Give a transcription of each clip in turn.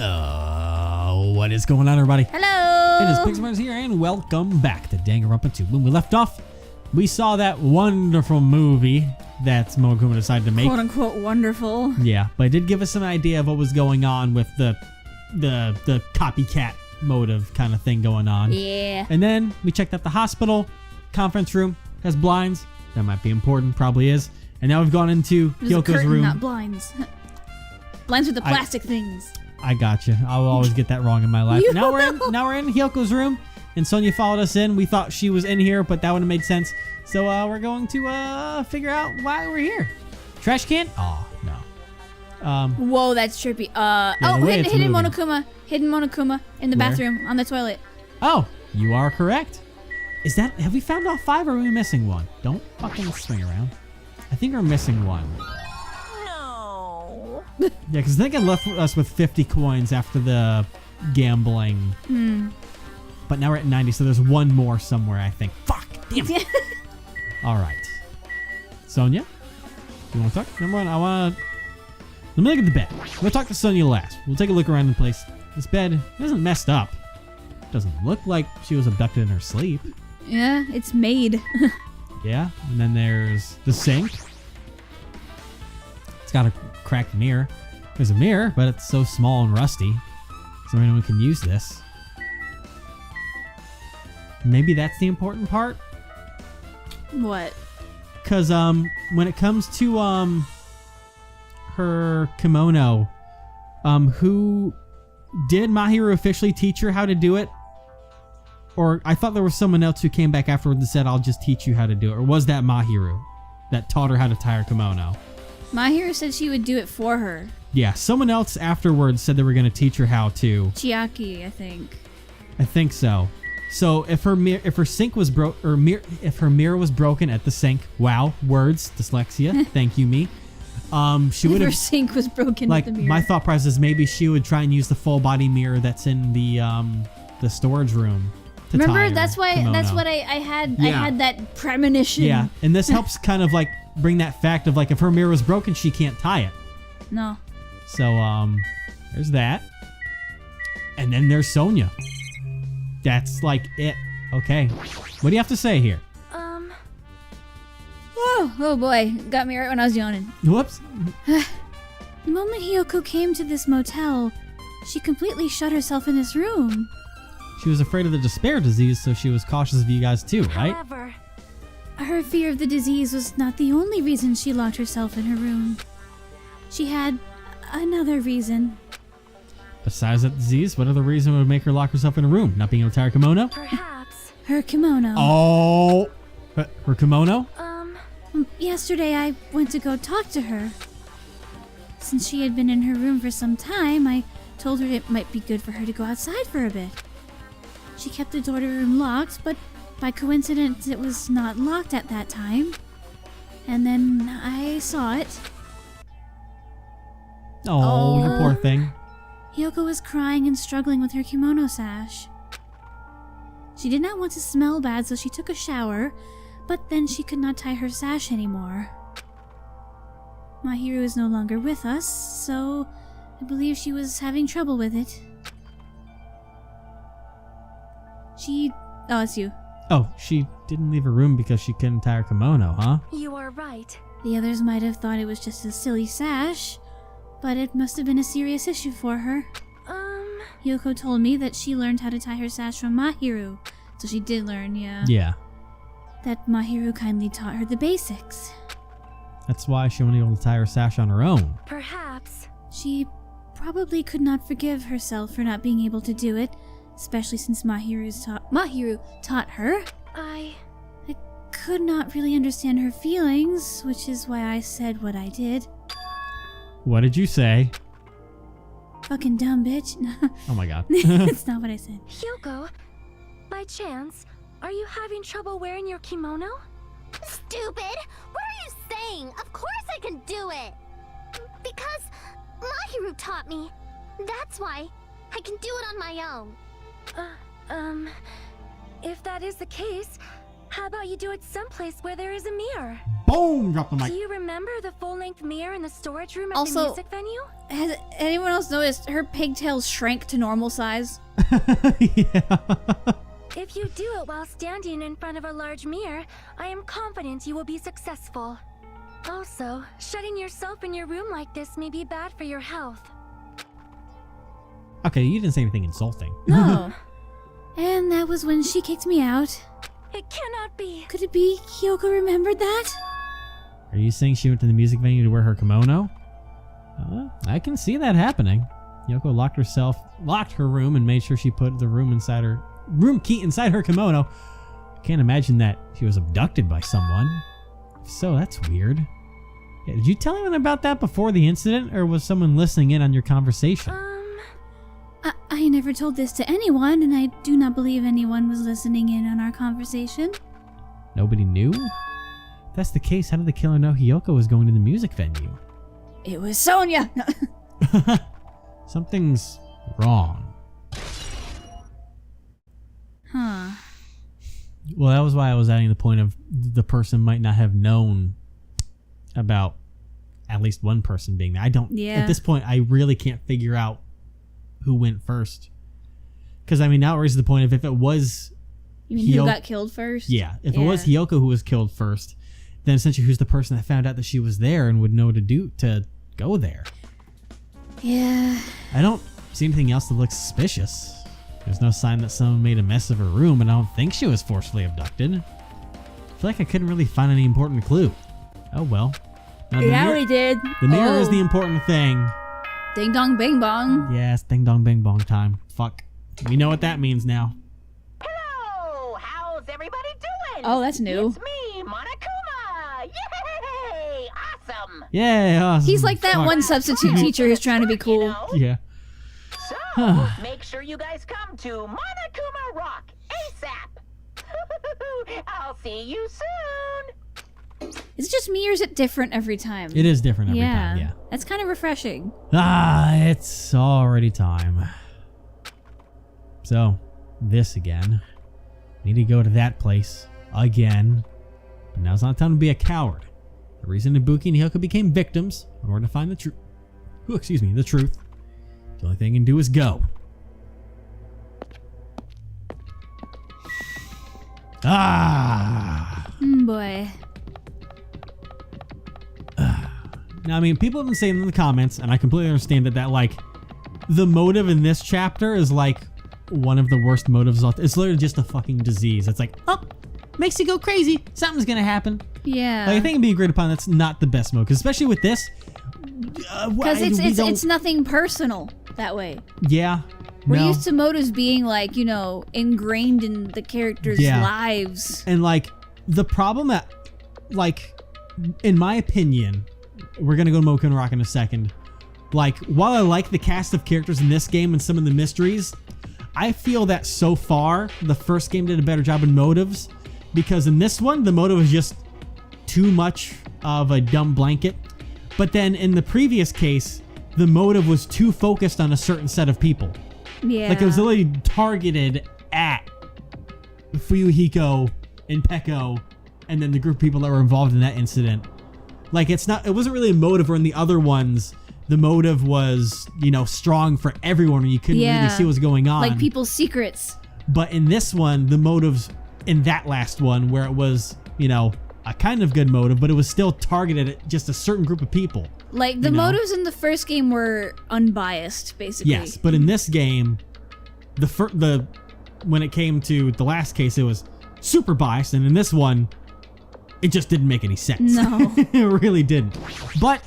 What is going on, everybody? Hello! It is Pixelmars here, and welcome back to Danganronpa 2. When we left off, we saw that wonderful movie that Momokuma decided to make. Quote-unquote wonderful. Yeah, but it did give us some idea of what was going on with the copycat motive kind of thing going on. Yeah. And then we checked out the hospital. Conference room has blinds. That might be important, probably is. And now we've gone into Hyoko's room. Not blinds. Blinds are the plastic things. I gotcha. I will always get that wrong in my life. Now we're in Hyoko's room, and Sonia followed us in. We thought she was in here, but that wouldn't have made sense. So we're going to figure out why we're here. Trash can? Oh no. Whoa, that's trippy. Hidden Monokuma. Hidden Monokuma in the bathroom on the toilet. Oh, you are correct. Is that? Have we found all 5, or are we missing one? Don't fucking swing around. I think we're missing one. Yeah, because I think it left us with 50 coins after the gambling. But now we're at 90, so there's one more somewhere, I think. Fuck! Damn it! Alright. Sonia? You want to talk? Number one, let me look at the bed. We'll talk to Sonia last. We'll take a look around the place. This bed isn't messed up. Doesn't look like she was abducted in her sleep. Yeah, it's made. Yeah, and then there's the sink. It's got a cracked mirror. There's a mirror, but it's so small and rusty. So anyone can use this. Maybe that's the important part. What? Because when it comes to her kimono, who did Mahiru officially teach her how to do it? Or I thought there was someone else who came back afterwards and said, "I'll just teach you how to do it." Or was that Mahiru that taught her how to tie her kimono? Mahiru said she would do it for her. Yeah, someone else afterwards said they were going to teach her how to. Chiaki, I think. I think so. So if her sink was if her mirror was broken at the sink, wow, words, dyslexia. Thank you, me. She would have. Her sink was broken at the mirror. My thought process is maybe she would try and use the full body mirror that's in the storage room. Remember, that's what I had. Yeah. I had that premonition. Yeah, and this helps kind of like bring that fact of like if her mirror was broken, she can't tie it. No. So there's that, and then there's Sonia. That's like it. Okay, what do you have to say here? Oh boy, got me right when I was yawning. Whoops. The moment Hyoko came to this motel, she completely shut herself in this room. She was afraid of the despair disease, so she was cautious of you guys too, right? However, her fear of the disease was not the only reason she locked herself in her room. She had another reason. Besides that disease, what other reason would make her lock herself in a room? Not being able to tie her kimono? Perhaps. Her kimono. Oh! Her kimono? Yesterday I went to go talk to her. Since she had been in her room for some time, I told her it might be good for her to go outside for a bit. She kept the door to her room locked, but by coincidence it was not locked at that time. And then I saw it. Oh, you poor thing. Hyoko was crying and struggling with her kimono sash. She did not want to smell bad, so she took a shower, but then she could not tie her sash anymore. Mahiru is no longer with us, so I believe she was having trouble with it. It's you. Oh, she didn't leave her room because she couldn't tie her kimono, huh? You are right. The others might have thought it was just a silly sash, but it must have been a serious issue for her. Hyoko told me that she learned how to tie her sash from Mahiru. So she did learn, yeah. Yeah. That Mahiru kindly taught her the basics. That's why she wasn't able to tie her sash on her own. Perhaps. She probably could not forgive herself for not being able to do it, especially since Mahiru taught her. I could not really understand her feelings, which is why I said what I did. What did you say? Fucking dumb bitch. Oh my god. It's not what I said. Hyoko, by chance, are you having trouble wearing your kimono? Stupid! What are you saying? Of course I can do it! Because Mahiru taught me. That's why I can do it on my own. If that is the case, how about you do it someplace where there is a mirror? Boom! Drop the Do mic. you remember the full-length mirror in the storage room at Also- the music venue? Has anyone else noticed her pigtails shrank to normal size? Yeah. If you do it while standing in front of a large mirror, I am confident you will be successful. Also, shutting yourself in your room like this may be bad for your health. Okay, you didn't say anything insulting. No. And that was when she kicked me out. It cannot be. Could it be Kyoko remembered that? Are you saying she went to the music venue to wear her kimono? I can see that happening. Yoko locked her room and made sure she put the room key inside her kimono. Can't imagine that she was abducted by someone. If so, that's weird. Yeah, did you tell anyone about that before the incident, or was someone listening in on your conversation? I never told this to anyone, and I do not believe anyone was listening in on our conversation. Nobody knew? If that's the case, how did the killer know Hiyoko was going to the music venue? It was Sonia! Something's wrong. Huh. Well, that was why I was adding the point of the person might not have known about at least one person being there. At this point, I really can't figure out who went first. Because, I mean, now it raises the point of if it was... You mean who got killed first? Yeah. If it was Hiyoko who was killed first, then essentially who's the person that found out that she was there and would know what to do to go there? Yeah. I don't see anything else that looks suspicious. There's no sign that someone made a mess of her room, and I don't think she was forcefully abducted. I feel like I couldn't really find any important clue. Oh well. Now, we did. The mirror is the important thing. Ding dong bing bong. Yes, ding dong bing bong time. Fuck. We know what that means now. Hello! How's everybody doing? Oh, that's new. It's me, Monokuma! Yay! Awesome! Yeah, awesome. He's like that Fuck. one substitute teacher who's trying to be cool. You know? Yeah. So, make sure you guys come to Monokuma Rock ASAP! I'll see you soon! Is it just me or is it different every time? It is different every time, yeah. That's kind of refreshing. It's already time. So, this again. Need to go to that place again. But now's not time to be a coward. The reason Ibuki and Hiyoko became victims in order to find the truth. The truth. The only thing I can do is go. Boy. Now, I mean, people have been saying in the comments, and I completely understand that like, the motive in this chapter is like one of the worst motives. It's literally just a fucking disease. It's like, oh, makes you go crazy. Something's gonna happen. Yeah. Like, I think being agreed upon, that's not the best motive, especially with this. Because it's nothing personal that way. Yeah. We're used to motives being like, you know, ingrained in the characters' lives. And like, the problem that, like, in my opinion, we're gonna go to Moken Rock in a second. Like, while I like the cast of characters in this game and some of the mysteries, I feel that so far, the first game did a better job in motives. Because in this one, the motive was just too much of a dumb blanket. But then in the previous case, the motive was too focused on a certain set of people. Yeah. Like, it was literally targeted at Fuyuhiko and Peko and then the group of people that were involved in that incident. Like, it wasn't really a motive, where in the other ones, the motive was, you know, strong for everyone, where you couldn't really see what was going on. Like people's secrets. But in this one, the motives in that last one, where it was, you know, a kind of good motive, but it was still targeted at just a certain group of people. Like, the motives in the first game were unbiased, basically. Yes, but in this game, when it came to the last case, it was super biased, and in this one, it just didn't make any sense. No. It really didn't. But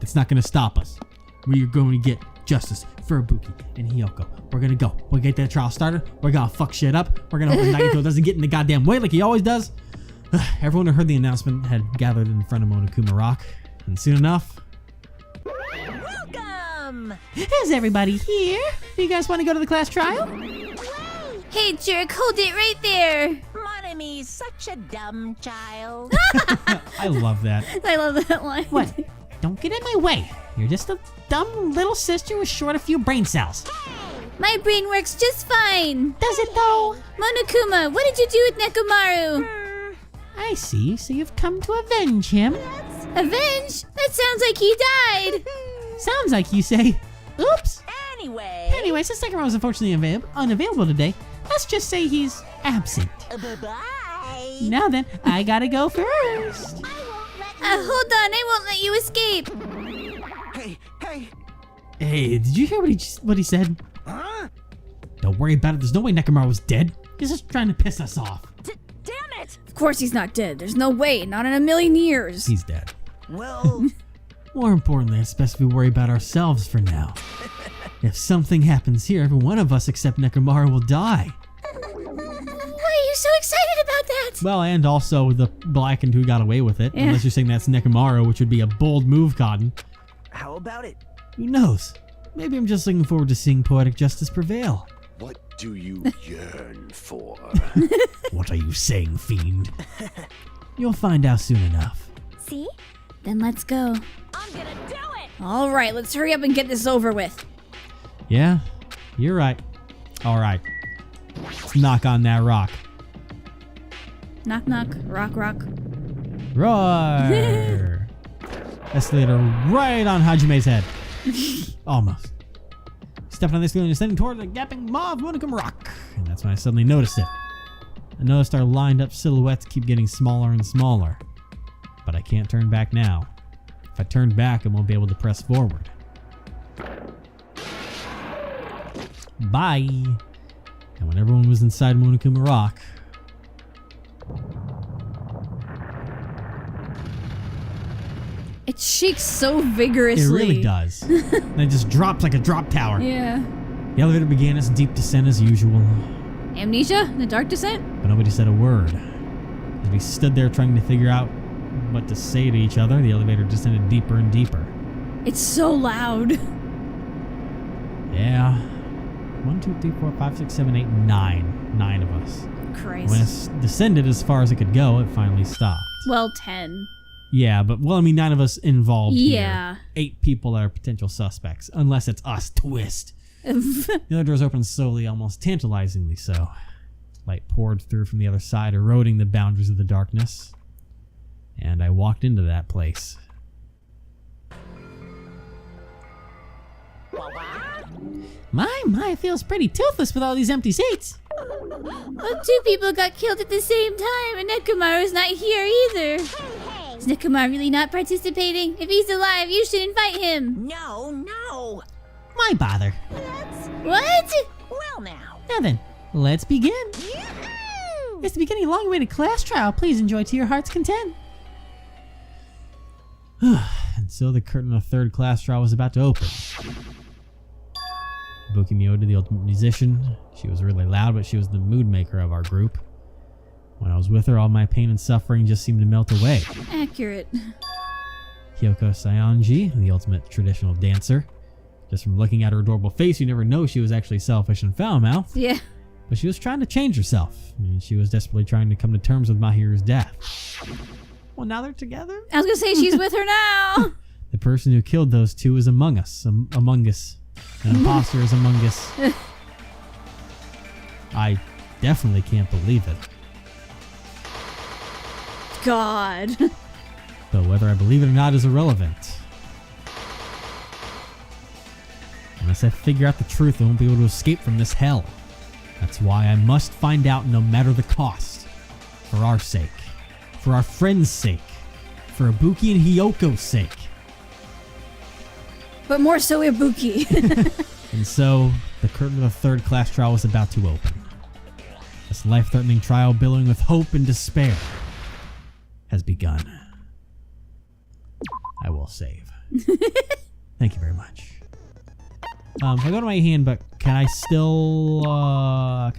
it's not going to stop us. We're going to get justice for Ibuki and Hiyoko. We're going to go. We'll get that trial started. We're going to fuck shit up. We're going to hope Nagito doesn't get in the goddamn way like he always does. Everyone who heard the announcement had gathered in front of Monokuma Rock. And soon enough... Welcome! Is everybody here? Do you guys want to go to the class trial? Hey, jerk, hold it right there. Monomi's such a dumb child. I love that. I love that line. What? Don't get in my way. You're just a dumb little sister with short a few brain cells. My brain works just fine. Does it though? Monokuma, what did you do with Nekomaru? I see. So you've come to avenge him. Avenge? That sounds like he died. Sounds like you say. Oops. Anyway, Since Nekomaro is unfortunately unavailable today, let's just say he's absent. bye-bye. Now then, I gotta go first. Hold on, I won't let you escape. Hey. Hey, did you hear what he said? Huh? Don't worry about it. There's no way Nekomaro was dead. He's just trying to piss us off. Damn it! Of course he's not dead. There's no way. Not in a million years. He's dead. Well, More importantly, it's best we worry about ourselves for now. If something happens here, every one of us except Nekomaro will die. Why are you so excited about that? Well, and also the blackened who got away with it. Yeah. Unless you're saying that's Nekomaro, which would be a bold move, Cotton. how about it? Who knows? Maybe I'm just looking forward to seeing poetic justice prevail. What do you yearn for? What are you saying, fiend? You'll find out soon enough. See? Then let's go. I'm gonna do it! All right, let's hurry up and get this over with. Yeah, you're right. All right. Let's knock on that rock. Knock, knock. Rock, rock. Roar! Escalator right on Hajime's head. Almost. Stepping on the escalator and ascending toward the gapping maw of Monokuma Rock. And that's when I suddenly noticed it. I noticed our lined up silhouettes keep getting smaller and smaller. But I can't turn back now. If I turn back, I won't be able to press forward. Bye! And when everyone was inside Monokuma Rock, It shakes so vigorously. it really does. And it just drops like a drop tower. Yeah. The elevator began its deep descent as usual, Amnesia? The dark descent? but nobody said a word. As we stood there trying to figure out what to say to each other, the elevator descended deeper and deeper. It's so loud. Yeah. 1, 2, 3, 4, 5, 6, 7, 8, 9. 9 of us. Christ. When it descended as far as it could go, it finally stopped. Well, 10. Yeah, but, well, I mean, 9 of us involved Yeah. here. 8 people that are potential suspects, unless it's us. Twist. The other doors opened slowly, almost tantalizingly so. Light poured through from the other side, eroding the boundaries of the darkness. And I walked into that place. My, it feels pretty toothless with all these empty seats. Well, 2 people got killed at the same time, and Nekomaru's not here either. Is Nekomaru really not participating? If he's alive, you should invite him. No. Why bother? What? Well now. Now then, let's begin. It's the beginning of a long-awaited class trial. Please enjoy to your heart's content. And so the curtain of the third class trial was about to open. Ibuki Miyoda, the ultimate musician. She was really loud, but she was the mood maker of our group. When I was with her, all my pain and suffering just seemed to melt away. Accurate. Kyoko Saionji, the ultimate traditional dancer. Just from looking at her adorable face, you never know she was actually selfish and foul-mouthed. Yeah. But she was trying to change herself. And she was desperately trying to come to terms with Mahiru's death. Well, now they're together? I was gonna say she's with her now. The person who killed those two is among us. Among us. An imposter is among us. I definitely can't believe it. God. But whether I believe it or not is irrelevant. Unless I figure out the truth, I won't be able to escape from this hell. That's why I must find out no matter the cost. For our sake. For our friends' sake. For Ibuki and Hyoko's sake. But more so Ibuki. And so, the curtain of the third class trial was about to open. This life-threatening trial, billowing with hope and despair, has begun. I will save. Thank you very much. I go to my handbook. Can I still buy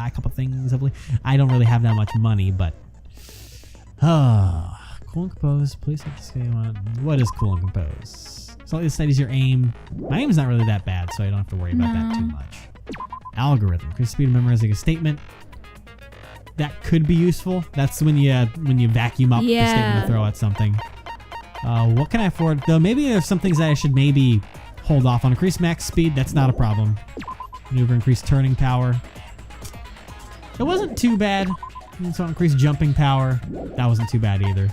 a couple things? Hopefully, I don't really have that much money, but cool and compose. Please have to say what is cool and compose. So this studies your aim. My aim's not really that bad, so I don't have to worry about that too much. Algorithm. Increase speed of memorizing a statement. That could be useful. That's when you vacuum up the statement to throw at something. What can I afford? Though maybe there's some things that I should maybe hold off on. Increase max speed. That's not a problem. Maneuver, increase turning power. It wasn't too bad. So increased jumping power. That wasn't too bad either.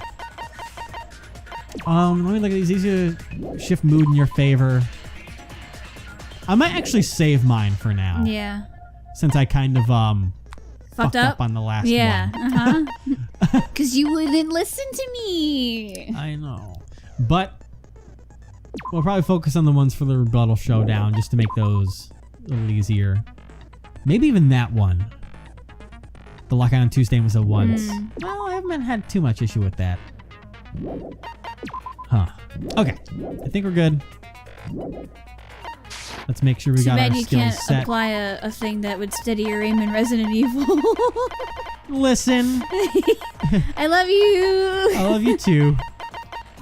Let me look at these. These are shift mood in your favor. I might actually save mine for now. Yeah. Since I kind of Fucked up on the last Yeah. one. Because you wouldn't listen to me. I know. But we'll probably focus on the ones for the rebuttal showdown just to make those a little easier. Maybe even that one. The Lockout on Tuesday was a once. Well, I haven't had too much issue with that. Huh. Okay. I think we're good. Let's make sure we got our Too bad you skills can't set. apply a thing that would steady your aim in Resident Evil. Listen. I love you. I love you too.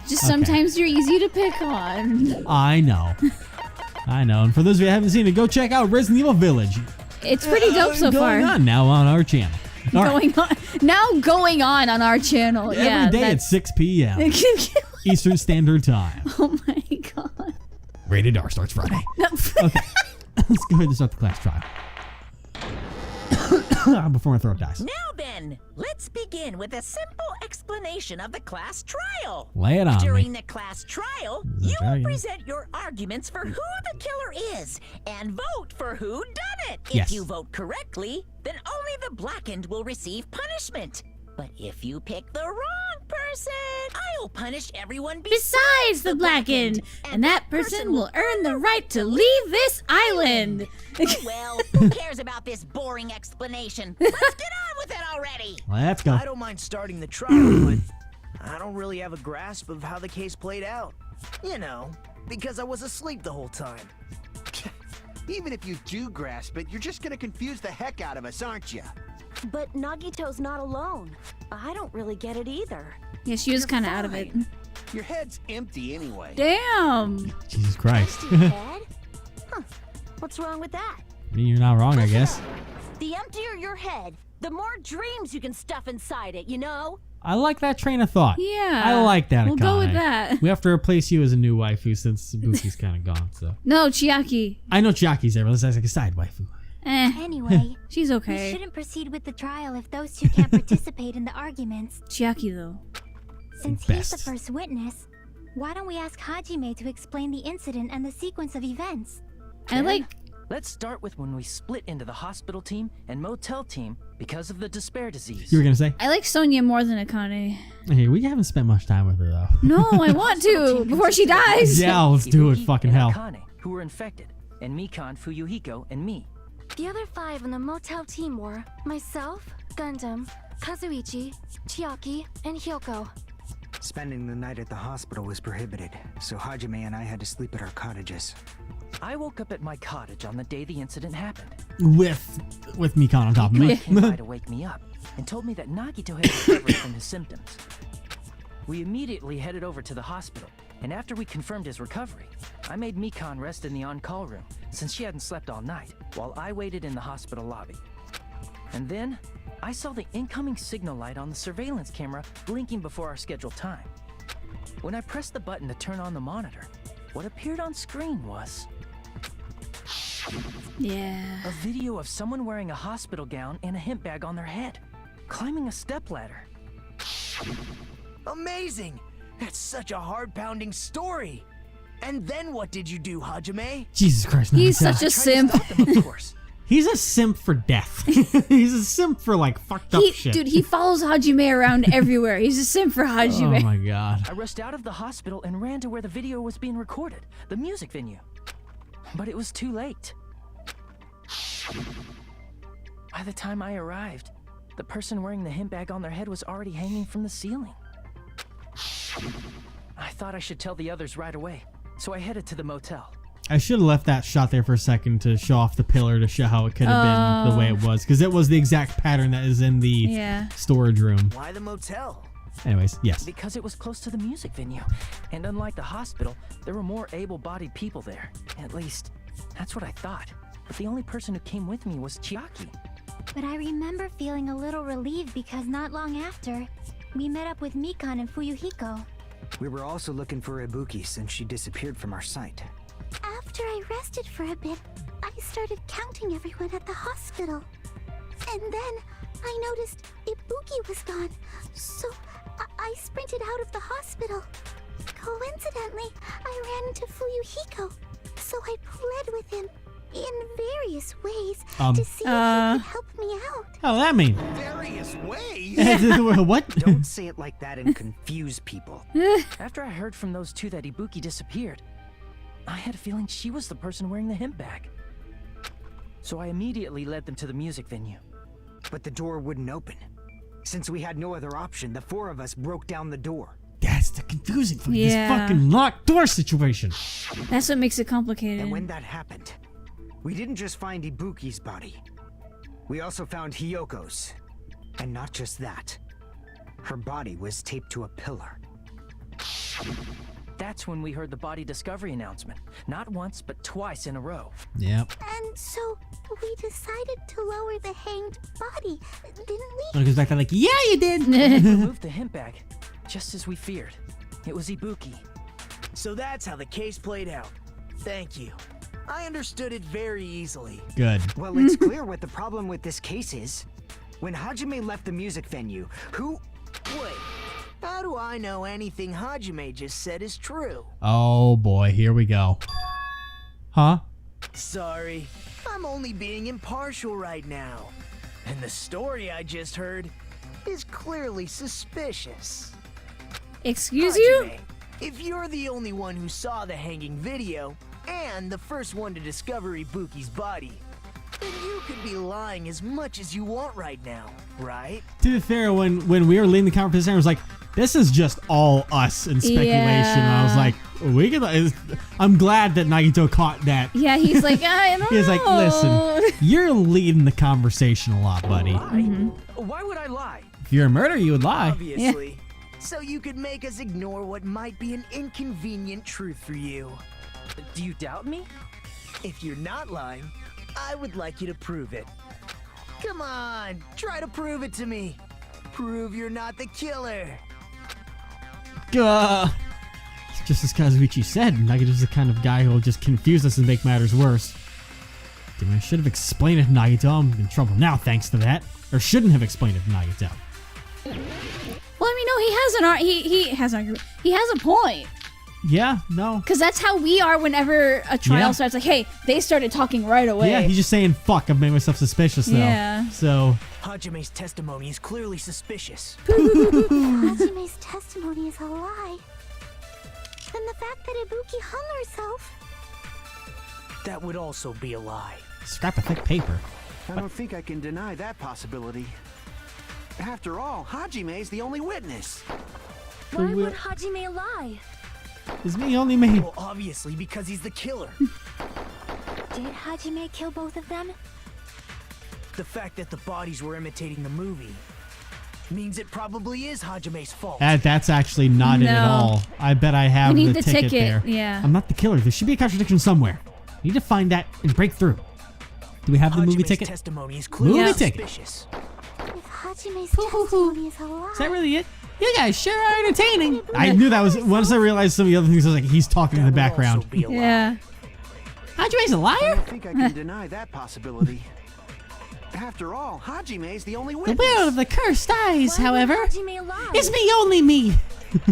Just Okay. sometimes you're easy to pick on. I know. I know. And for those of you who haven't seen it, go check out Resident Evil Village. It's pretty dope so far. Going on now on our channel. All right. Going on our channel. Yeah, Every day at 6 p.m. Eastern Standard Time. Oh my god. Rated R starts Friday. Okay. Let's go ahead and start the class trial. Before my throat dies. Now then, let's begin with a simple explanation of the class trial. Lay it on During me. the class trial, The you trial. will present your arguments for who the killer is and vote for who done it. Yes. If you vote correctly, then only the blackened will receive punishment. But if you pick the wrong person, I'll punish everyone Besides the blackened, and that person will earn the right to leave this island. Oh, well, who cares about this boring explanation? Let's get on with it already. Let's go. I don't mind starting the trial, but I don't really have a grasp of how the case played out. You know, because I was asleep the whole time. Even if you do grasp it, you're just gonna confuse the heck out of us, aren't you? But Nagito's not alone. I don't really get it either. Yeah, she was kind of out of it. Your head's empty anyway. Damn. Jesus Christ. Empty head? Huh. What's wrong with that? You're not wrong, I guess. The emptier your head, the more dreams you can stuff inside it, you know? I like that train of thought. Yeah. I like that, We'll go with Akane. that. We have to replace you as a new waifu since Sabuki's kind of gone, so. No, Chiaki. I know Chiaki's there, but let's ask like a side waifu. Anyway, She's we okay. shouldn't proceed with the trial if those two can't participate in the arguments. Chiaki, though. Since he's the Best. first witness, why don't we ask Hajime to explain the incident and the sequence of events? I like... Let's start with when we split into the hospital team and motel team because of the despair disease. You were going to say? I like Sonia more than Akane. Hey, we haven't spent much time with her, though. No, I want to before she dies. Yeah, let's do it. Ibuki Fucking and hell. Akane, who were infected, and Mikan, Fuyuhiko, and me. The other 5 on the motel team were myself, Gundam, Kazuichi, Chiaki, and Hyoko. Spending the night at the hospital was prohibited, so Hajime and I had to sleep at our cottages. I woke up at my cottage on the day the incident happened. With Mikan on top of me. Mikan came by to wake me up and told me that Nagito had recovered from his symptoms. We immediately headed over to the hospital, and after we confirmed his recovery, I made Mikan rest in the on-call room since she hadn't slept all night, while I waited in the hospital lobby. And then, I saw the incoming signal light on the surveillance camera blinking before our scheduled time. When I pressed the button to turn on the monitor, what appeared on screen was Yeah. a video of someone wearing a hospital gown and a hemp bag on their head, climbing a stepladder. Amazing! That's such a heart-pounding story! And then what did you do, Hajime? Jesus Christ. He's Nagito. such a simp. Of course. He's a simp for death. He's a simp for, like, fucked up shit. Dude, he follows Hajime around everywhere. He's a simp for Oh, Hajime. my God. I rushed out of the hospital and ran to where the video was being recorded, the music venue. But it was too late. By the time I arrived, the person wearing the hemp bag on their head was already hanging from the ceiling. I thought I should tell the others right away, so I headed to the motel. I should have left that shot there for a second to show off the pillar to show how it could have been the way it was. Because it was the exact pattern that is in the storage room. Why the motel? Anyways, yes. Because it was close to the music venue, and unlike the hospital, there were more able-bodied people there. At least, that's what I thought. But the only person who came with me was Chiaki. But I remember feeling a little relieved because not long after, we met up with Mikan and Fuyuhiko. We were also looking for Ibuki since she disappeared from our site. After I rested for a bit, I started counting everyone at the hospital. And then I noticed Ibuki was gone, so I sprinted out of the hospital. Coincidentally, I ran into Fuyuhiko, so I pled with him in various ways to see if he could help me out. How does that mean? Various ways? What? Don't say it like that and confuse people. After I heard from those two that Ibuki disappeared, I had a feeling she was the person wearing the hemp bag. So I immediately led them to the music venue. But the door wouldn't open. Since we had no other option, the four of us broke down the door. That's the confusing thing. Yeah. This fucking locked door situation. That's what makes it complicated. And when that happened, we didn't just find Ibuki's body. We also found Hiyoko's. And not just that. Her body was taped to a pillar. That's when we heard the body discovery announcement. Not once, but twice in a row. Yep. And so we decided to lower the hanged body, didn't we? And it goes back to like, yeah, you did. Removed the hemp bag, just as we feared. It was Ibuki. So that's how the case played out. Thank you. I understood it very easily. Good. Well, it's clear what the problem with this case is. When Hajime left the music venue, who... Wait, how do I know anything Hajime just said is true? Oh boy, here we go. Huh? Sorry, I'm only being impartial right now. And the story I just heard is clearly suspicious. Excuse you? Hajime, if you're the only one who saw the hanging video, and the first one to discover Ibuki's body, then you could be lying as much as you want right now, right? To be fair, when we were leading the conversation, I was like, this is just all us and speculation. Yeah. And I was like, I'm glad that Nagito caught that. Yeah, he's like, I don't know. He's like, listen, you're leading the conversation a lot, buddy. Why would I lie? If you're a murderer, you would lie. Obviously. So you could make us ignore what might be an inconvenient truth for you. Do you doubt me? If you're not lying, I would like you to prove it. Come on, try to prove it to me. Prove you're not the killer. Just as Kazuichi said, Nagito's the kind of guy who will just confuse us and make matters worse. Damn, I should have explained it to Nagito. I'm in trouble now thanks to that. Or shouldn't have explained it to Nagito. Well, I mean, no, he has an argument. He has a point. Yeah, no. Because that's how we are whenever a trial starts. Like, hey, they started talking right away. Yeah, he's just saying, fuck, I've made myself suspicious now. Yeah. So... Hajime's testimony is clearly suspicious. Hajime's testimony is a lie. And the fact that Ibuki hung herself... That would also be a lie. Scrap of thick paper. I don't think I can deny that possibility. After all, Hajime's the only witness. Why would Hajime lie? Is me only me? Well, obviously, because he's the killer. Did Hajime kill both of them? The fact that the bodies were imitating the movie means it probably is Hajime's fault. That's actually not it at all. I bet I have We need the the ticket there. yeah. I'm not the killer. There should be a contradiction somewhere. We need to find that and break through. Do we have the movie Hajime's ticket? testimony is clearly Movie ticket. suspicious. If Hajime's testimony is a lie... Is that really it? You guys sure are entertaining. I knew that was... Once I realized some of the other things, I was like, he's talking in the background. Yeah. Hajime's a I liar? don't think I can deny that possibility. After all, Hajime's the only The witness. will of the cursed eyes, Why however, would Hajime lie? is me only me.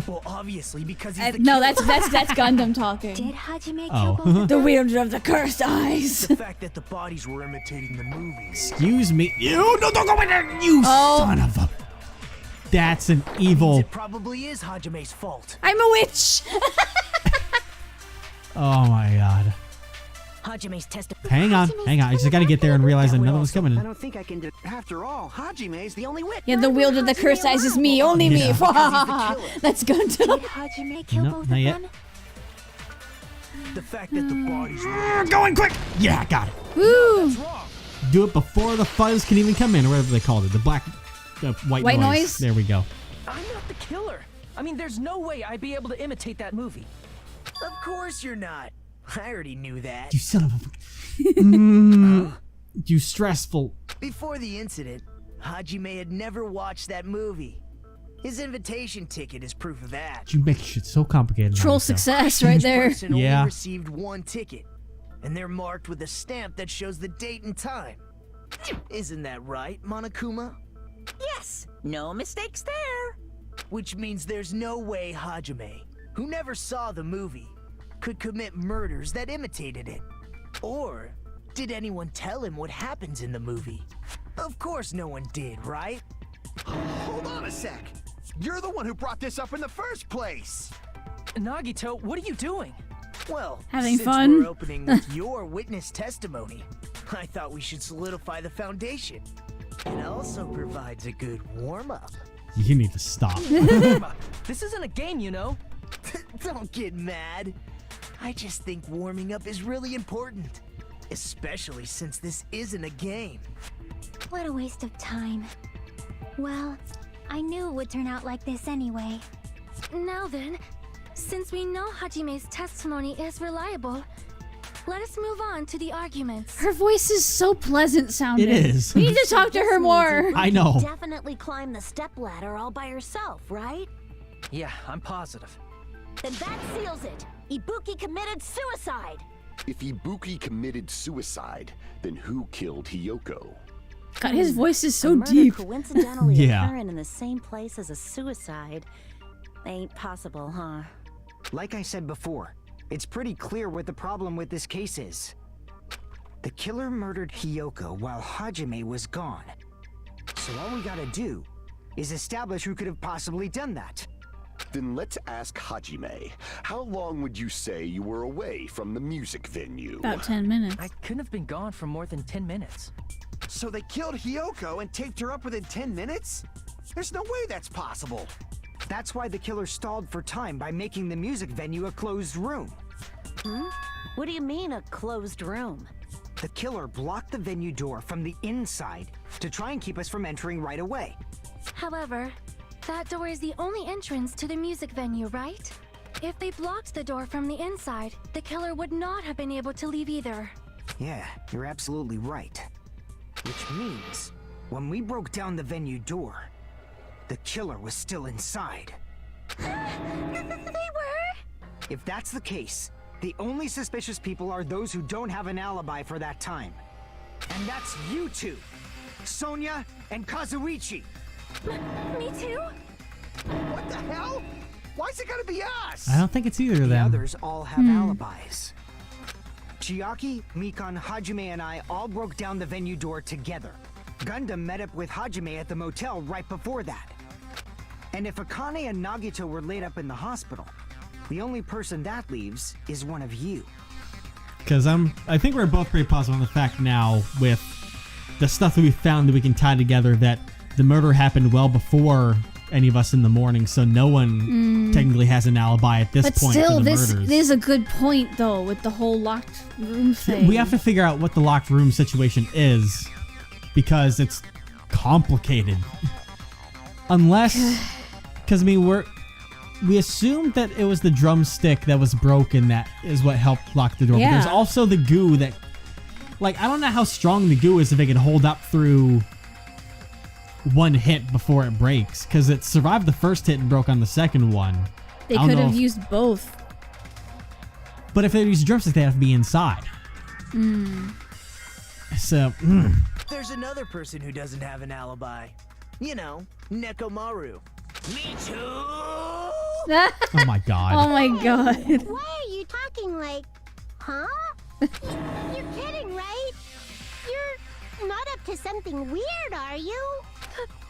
Well, obviously, because he's the No, killer. that's Gundam talking. Did Hajime Oh. kill both of them? The wielder of the cursed eyes. The fact that the bodies were imitating the movie. Excuse me. You don't go in there, you son of a... That's an evil... It probably is Hajime's fault. I'm a witch. Oh my god. Hajime's testimony. Hang on. I just gotta get there and realize that another one's coming I in. don't think I can. After all, Hajime's the only witness. Yeah, the wielder of the cursed eyes is me, only me. Yeah. That's Gundam. Did Hajime kill No, both not of yet. them? The fact that the bodies were Going quick! Yeah, got it. Woo! Do it before the fuzz can even come in, or whatever they called it. The black... white noise. There we go. I'm not the killer. I mean, there's no way I'd be able to imitate that movie. Of course you're not. I already knew that. You son of a... You stressful... Before the incident, Hajime had never watched that movie. His invitation ticket is proof of that. You make shit so complicated. Troll Nagito. success right there. Person Yeah. only received one ticket, and they're marked with a stamp that shows the date and time. Isn't that right, Monokuma? Yes, no mistakes there. Which means there's no way Hajime, who never saw the movie, could commit murders that imitated it. Or did anyone tell him what happens in the movie? Of course no one did, right? Hold on a sec. You're the one who brought this up in the first place. Nagito, what are you doing? Well, Having since fun? we're opening with your witness testimony, I thought we should solidify the foundation. It also provides a good warm-up. You need to stop. This isn't a game, you know. Don't get mad. I just think warming up is really important. Especially since this isn't a game. What a waste of time. Well, I knew it would turn out like this anyway. Now then, since we know Hajime's testimony is reliable, let us move on to the arguments. Her voice is so pleasant sounding. It is. We need to talk to her more. I know. Definitely climb the stepladder all by herself, right? Yeah, I'm positive. Then that seals it. Ibuki committed suicide. If Ibuki committed suicide, then who killed Hiyoko? God, his voice is A so murder deep. coincidentally Yeah. occurring in the same place as a suicide ain't possible, huh? Like I said before, it's pretty clear what the problem with this case is. The killer murdered Hiyoko while Hajime was gone. So all we gotta do is establish who could have possibly done that. Then let's ask Hajime. How long would you say you were away from the music venue? About 10 minutes. I couldn't have been gone for more than 10 minutes. So they killed Hiyoko and taped her up within 10 minutes? There's no way that's possible. That's why the killer stalled for time by making the music venue a closed room. What do you mean, a closed room? The killer blocked the venue door from the inside to try and keep us from entering right away. However, that door is the only entrance to the music venue, right? If they blocked the door from the inside, the killer would not have been able to leave either. Yeah, you're absolutely right. Which means, when we broke down the venue door, the killer was still inside. They were? If that's the case, the only suspicious people are those who don't have an alibi for that time. And that's you two, Sonia and Kazuichi. Me too? What the hell? Why's it gotta be us? I don't think it's either of The them. others all have alibis. Chiaki, Mikan, Hajime, and I all broke down the venue door together. Gundam met up with Hajime at the motel right before that. And if Akane and Nagito were laid up in the hospital, the only person that leaves is one of you. Because I think we're both pretty positive on the fact now with the stuff that we found that we can tie together that the murder happened well before any of us in the morning, so no one technically has an alibi at this But point still, for the this murders. is a good point, though, with the whole locked room thing. We have to figure out what the locked room situation is because it's complicated. Unless, because I mean, we assumed that it was the drumstick that was broken that is what helped lock the door. Yeah. But there's also the goo that, like, I don't know how strong the goo is if it can hold up through one hit before it breaks, because it survived the first hit and broke on the second one. They I don't could know have if- used both. But if they use a drumstick, they have to be inside. So, There's another person who doesn't have an alibi. You know, Nekomaru. Me too! oh my god. Oh my god. Why are you talking like, huh? You're kidding, right? You're not up to something weird, are you?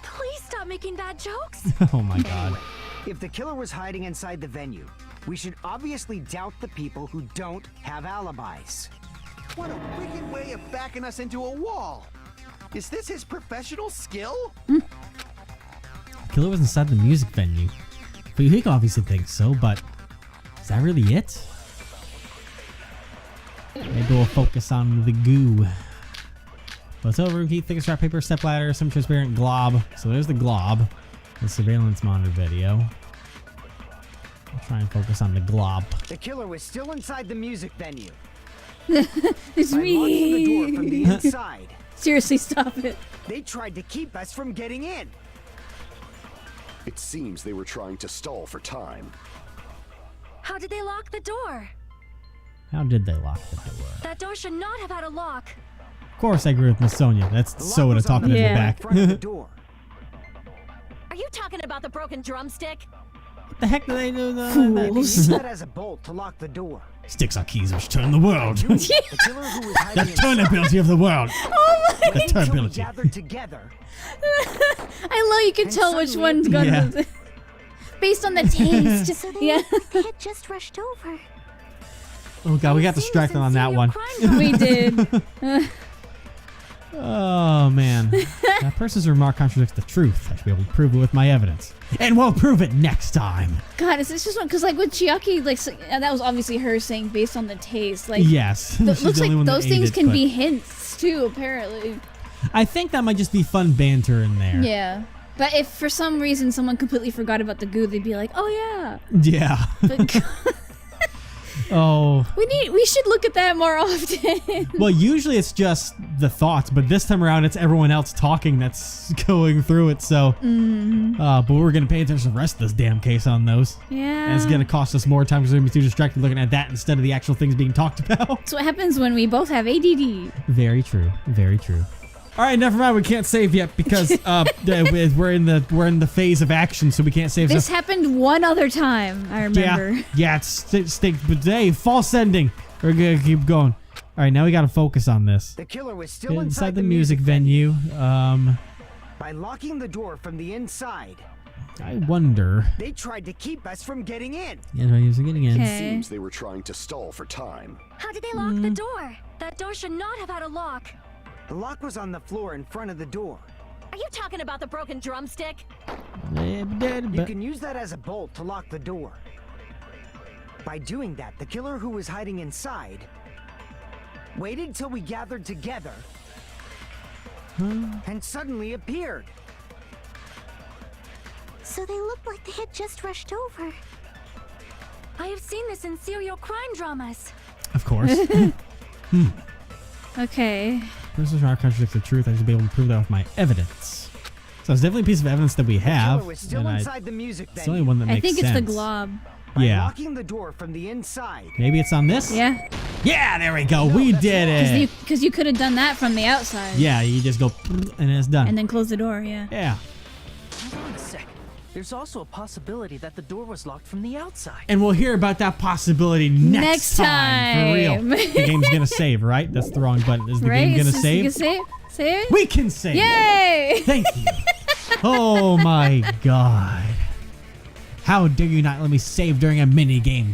Please stop making bad jokes. Oh my god. If the killer was hiding inside the venue, we should obviously doubt the people who don't have alibis. What a wicked way of backing us into a wall. Is this his professional skill? Killer was inside the music venue. Fuyuhiko obviously thinks so, but is that really it? Maybe we'll focus on the goo. What's over? Keep thick scrap paper, step ladder, some transparent glob. So there's the glob. The surveillance monitor video. I'll try and focus on the glob. The killer was still inside the music venue. It's By locking the door from the me. inside, Seriously, stop it. they tried to keep us from getting in. It seems they were trying to stall for time. How did they lock the door? How did they lock the door? That door should not have had a lock. Of course I agree with Miss Sonia. That's The lock Soda was on talking in the Yeah. back. front of the door. you talking about the broken drumstick? What the heck do they do? Use that as a bolt to lock the door. Sticks are keys which turn the world. The killer who was hiding The turnability of the world. Oh my The until we turnability. gathered together. I love you can And tell which suddenly one's gonna Yeah. based on the taste. So they Yeah. looked like they had just rushed over. Oh god, we got distracted on that one. We did. Oh man. That person's remark contradicts the truth. I should be able to prove it with my evidence. And we'll prove it next time. God, is this just one? Because like with Chiaki, like that was obviously her saying based on the taste. Like Yes. She's looks the only like one that those ate things it, can but be hints too. Apparently. I think that might just be fun banter in there. Yeah. But if for some reason someone completely forgot about the goo, they'd be like, "Oh yeah." Yeah. But Oh. we should look at that more often. Well, usually it's just the thoughts, but this time around it's everyone else talking that's going through it. So, but we're gonna pay attention to the rest of this damn case on those. Yeah. And it's gonna cost us more time because we're gonna be too distracted looking at that instead of the actual things being talked about. That's what happens when we both have ADD. Very true. Very true. All right, never mind. We can't save yet because we're in the phase of action, so we can't save. This happened one other time, I remember. Yeah. It's stink. But hey, false ending. We're gonna keep going. All right, now we gotta focus on this. The killer was still Inside the music venue. By locking the door from the inside, I wonder. they tried to keep us from getting in. Yeah, music getting in. Okay. Seems they were trying to stall for time. How did they lock the door? That door should not have had a lock. The lock was on the floor in front of the door. Are you talking about the broken drumstick? You can use that as a bolt to lock the door. By doing that, the killer who was hiding inside waited till we gathered together and suddenly appeared. So they looked like they had just rushed over. I have seen this in serial crime dramas. Of course. Okay. This is not contradicts the truth. I should be able to prove that with my evidence. So it's definitely a piece of evidence that we The killer have. was still and inside the music it's the only venue. one that I makes think sense. it's the glob. By Yeah. locking the door from the inside. Maybe it's on this? Yeah. Yeah, there we go. We did it. Because you could have done that from the outside. Yeah, you just go and it's done. And then close the door, yeah. Yeah. Hold on a sec. There's also a possibility that the door was locked from the outside. And we'll hear about that possibility next time. For real. time. The game's gonna save, right? That's the wrong button. Is the Right? game gonna You can save? save? Save? We can save. Yay! Thank you. Oh my god. How dare you not let me save during a mini game?